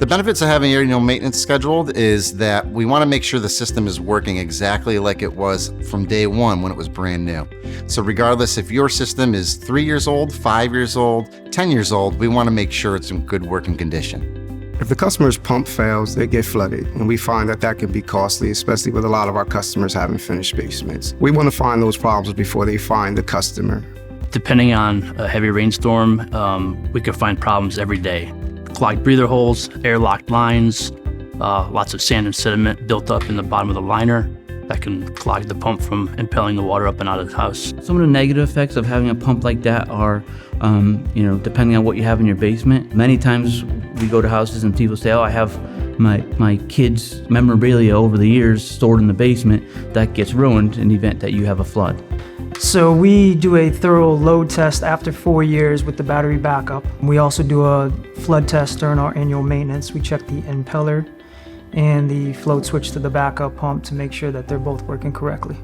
The benefits of having annual maintenance scheduled is that we want to make sure the system is working exactly like it was from day one when it was brand new. So regardless if your system is 3 years old, 5 years old, 10 years old, we want to make sure it's in good working condition. If the customer's pump fails, they get flooded, and we find that that can be costly, especially with a lot of our customers having finished basements. We want to find those problems before they find the customer. Depending on a heavy rainstorm, we could find problems every day. Clogged breather holes, airlocked lines, lots of sand and sediment built up in the bottom of the liner that can clog the pump from impelling the water up and out of the house. Some of the negative effects of having a pump like that are, depending on what you have in your basement. Many times we go to houses and people say, oh, I have my kids' memorabilia over the years stored in the basement. That gets ruined in the event that you have a flood. So we do a thorough load test after 4 years with the battery backup. We also do a flood test during our annual maintenance. We check the impeller and the float switch to the backup pump to make sure that they're both working correctly.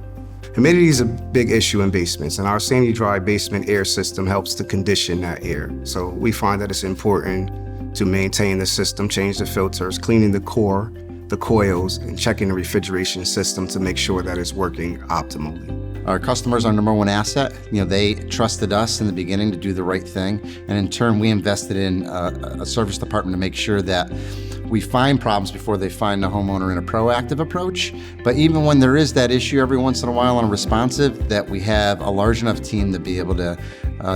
Humidity is a big issue in basements, and our Sandy Dry basement air system helps to condition that air. So we find that it's important to maintain the system, change the filters, cleaning the core, the coils, and checking the refrigeration system to make sure that it's working optimally. Our customers are our number one asset. They trusted us in the beginning to do the right thing, and in turn we invested in a service department to make sure that we find problems before they find the homeowner in a proactive approach. But even when there is that issue every once in a while on a responsive, that we have a large enough team to be able to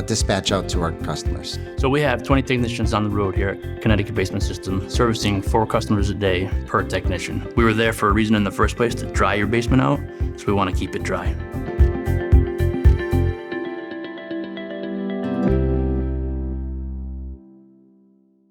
dispatch out to our customers. So we have 20 technicians on the road here at Connecticut Basement System, servicing 4 customers a day per technician. We were there for a reason in the first place, to dry your basement out, so we want to keep it dry.